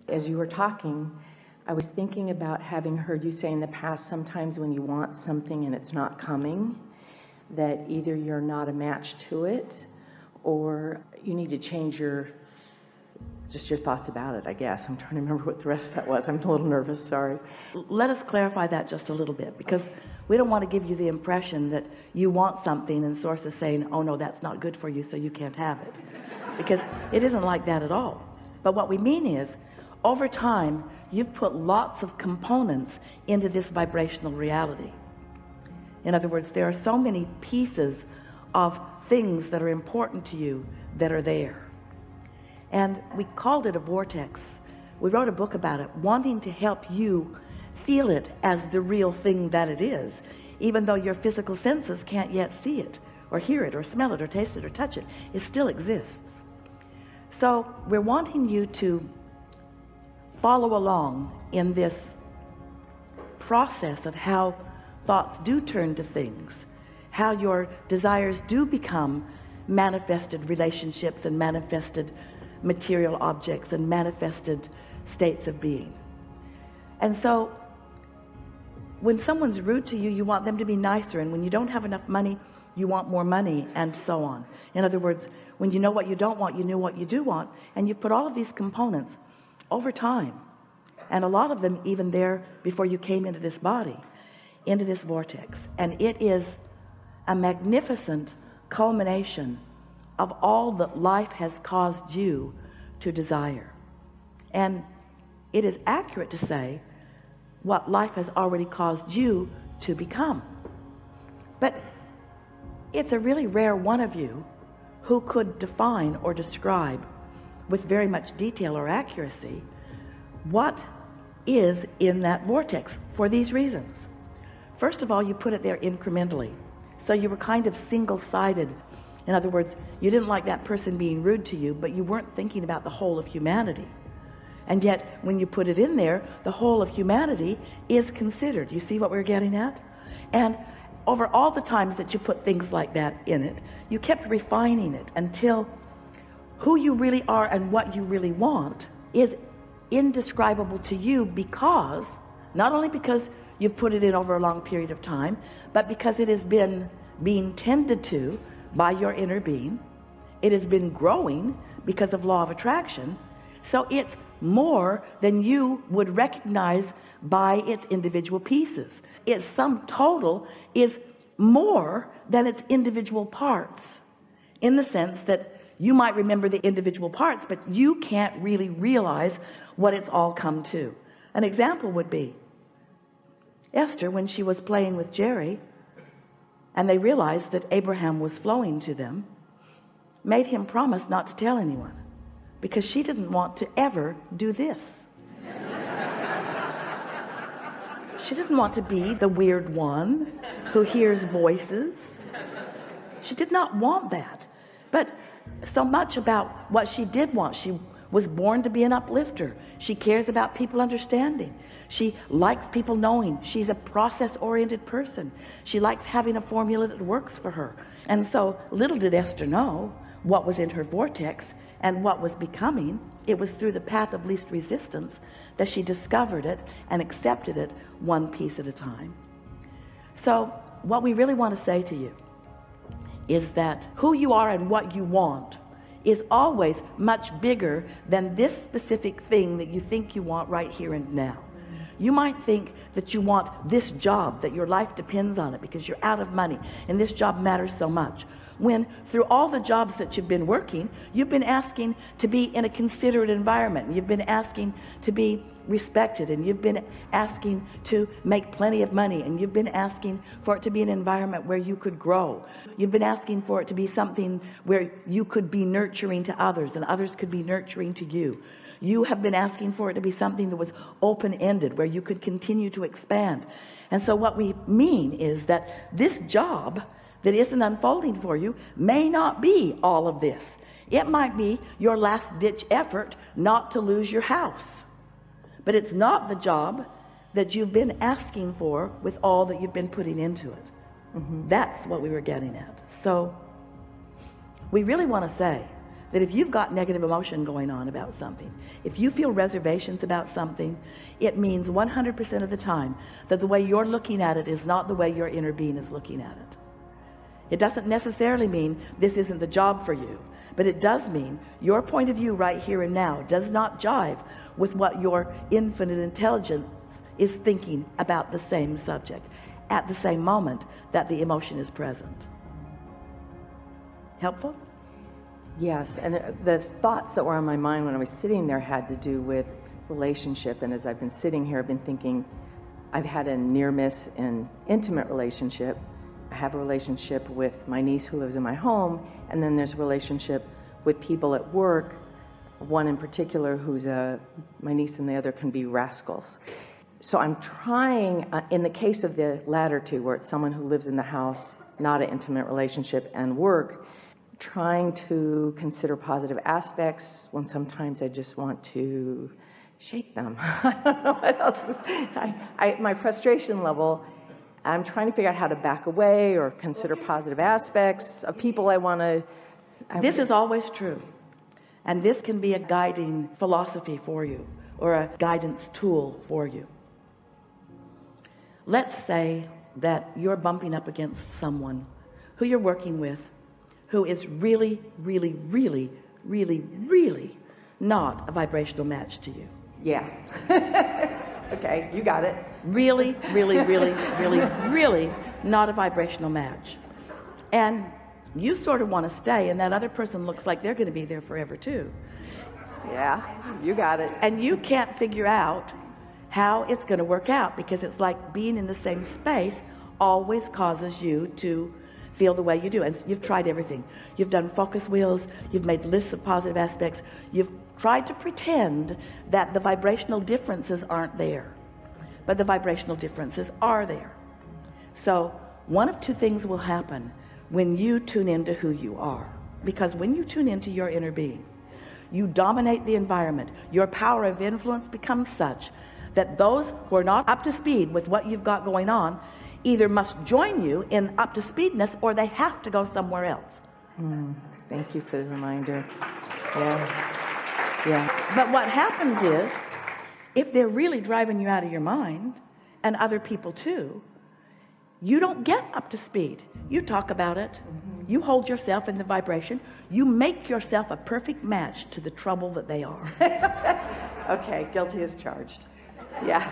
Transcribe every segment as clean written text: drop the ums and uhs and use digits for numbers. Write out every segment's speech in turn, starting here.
As you were talking, I was thinking about having heard you say in the past, sometimes when you want something and it's not coming, that either you're not a match to it or you need to change your thoughts about it, I guess. I'm trying to remember what the rest of that was. I'm a little nervous, sorry. Let us clarify that just a little bit, because we don't want to give you the impression that you want something and Source is saying, oh no, that's not good for you, so you can't have it. Because it isn't like that at all. But what we mean is, over time, you've put lots of components into this vibrational reality. In other words, there are so many pieces of things that are important to you that are there. And we called it a vortex. We wrote a book about it, wanting to help you feel it as the real thing that it is, even though your physical senses can't yet see it, or hear it, or smell it, or taste it, or touch it. It still exists. So we're wanting you to follow along in this process of how thoughts do turn to things, how your desires do become manifested relationships and manifested material objects and manifested states of being. And so when someone's rude to you, you want them to be nicer, and when you don't have enough money, you want more money, and so on. In other words, when you know what you don't want, you know what you do want, and you put all of these components over time, and a lot of them even there before you came into this body, into this vortex. And it is a magnificent culmination of all that life has caused you to desire. And it is accurate to say what life has already caused you to become. But it's a really rare one of you who could define or describe with very much detail or accuracy what is in that vortex, for these reasons. First of all, you put it there incrementally. So you were kind of single-sided. In other words, you didn't like that person being rude to you, but you weren't thinking about the whole of humanity. And yet, when you put it in there, the whole of humanity is considered. You see what we're getting at? And over all the times that you put things like that in it, you kept refining it until who you really are and what you really want is indescribable to you, because, not only because you put it in over a long period of time, but because it has been being tended to by your inner being. It has been growing because of law of attraction. So it's more than you would recognize by its individual pieces. Its sum total is more than its individual parts, in the sense that you might remember the individual parts, but you can't really realize what it's all come to. An example would be Esther, when she was playing with Jerry, and they realized that Abraham was flowing to them, made him promise not to tell anyone, because she didn't want to ever do this. She didn't want to be the weird one who hears voices. She did not want that. But so much about what she did want. She was born to be an uplifter. She cares about people understanding. She likes people knowing. She's a process-oriented person. She likes having a formula that works for her. And so little did Esther know what was in her vortex and what was becoming. It was through the path of least resistance that she discovered it and accepted it one piece at a time. So what we really want to say to you is that who you are and what you want is always much bigger than this specific thing that you think you want right here and now. You might think that you want this job, that your life depends on it because you're out of money and this job matters so much, when through all the jobs that you've been working, you've been asking to be in a considerate environment. You've been asking to be respected, and you've been asking to make plenty of money, and you've been asking for it to be an environment where you could grow. You've been asking for it to be something where you could be nurturing to others and others could be nurturing to you. You have been asking for it to be something that was open-ended, where you could continue to expand. And so what we mean is that this job that isn't unfolding for you may not be all of this. It might be your last-ditch effort not to lose your house. But it's not the job that you've been asking for with all that you've been putting into it. That's what we were getting at. So we really want to say that if you've got negative emotion going on about something, if you feel reservations about something, it means 100% of the time that the way you're looking at it is not the way your inner being is looking at it. It doesn't necessarily mean this isn't the job for you, but it does mean your point of view right here and now does not jive with what your infinite intelligence is thinking about the same subject at the same moment that the emotion is present. Helpful? Yes, and the thoughts that were on my mind when I was sitting there had to do with relationship. And as I've been sitting here, I've been thinking, I've had a near miss in intimate relationship. I have a relationship with my niece who lives in my home, and then there's a relationship with people at work, one in particular who's my niece, and the other can be rascals. So I'm trying, in the case of the latter two, where it's someone who lives in the house, not an intimate relationship, and work, trying to consider positive aspects when sometimes I just want to shake them. I don't know what else. My frustration level, I'm trying to figure out how to back away or consider positive aspects of people I want to. This is always true. And this can be a guiding philosophy for you, or a guidance tool for you. Let's say that you're bumping up against someone who you're working with who is really, really, really, really, really not a vibrational match to you. Yeah. Okay, you got it. Really, really, really, really, really not a vibrational match. And you sort of want to stay, and that other person looks like they're going to be there forever too. Yeah, you got it. And you can't figure out how it's going to work out, because it's like being in the same space always causes you to feel the way you do. And you've tried everything. You've done focus wheels, you've made lists of positive aspects, you've tried to pretend that the vibrational differences aren't there, but the vibrational differences are there. So one of two things will happen when you tune into who you are, because when you tune into your inner being, you dominate the environment. Your power of influence becomes such that those who are not up to speed with what you've got going on either must join you in up to speedness, or they have to go somewhere else. Thank you for the reminder. Yeah. But what happens is, if they're really driving you out of your mind, and other people too, you don't get up to speed. You talk about it. You hold yourself in the vibration. You make yourself a perfect match to the trouble that they are. Okay, guilty as charged. Yeah.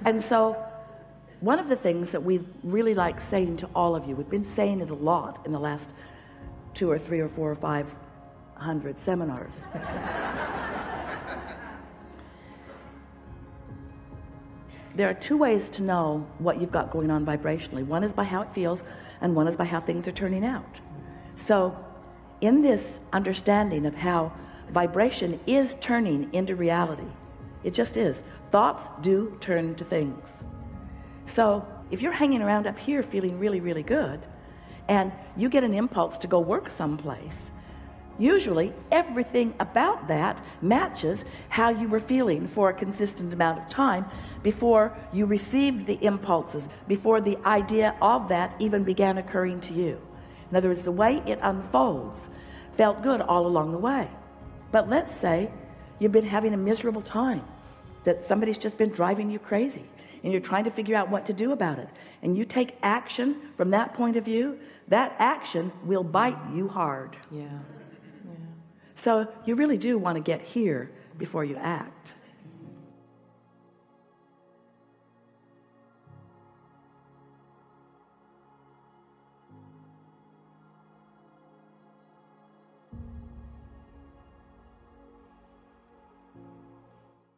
And so one of the things that we really like saying to all of you, we've been saying it a lot in the last 2 or 3 or 4 or 500 seminars. There are two ways to know what you've got going on vibrationally. One is by how it feels, and one is by how things are turning out. So in this understanding of how vibration is turning into reality, it just is. Thoughts do turn to things. So if you're hanging around up here feeling really, really good, and you get an impulse to go work someplace, usually everything about that matches how you were feeling for a consistent amount of time before you received the impulses, before the idea of that even began occurring to you. In other words, the way it unfolds felt good all along the way. But let's say you've been having a miserable time, that somebody's just been driving you crazy, and you're trying to figure out what to do about it, and you take action from that point of view, that action will bite you hard. Yeah. So you really do want to get here before you act.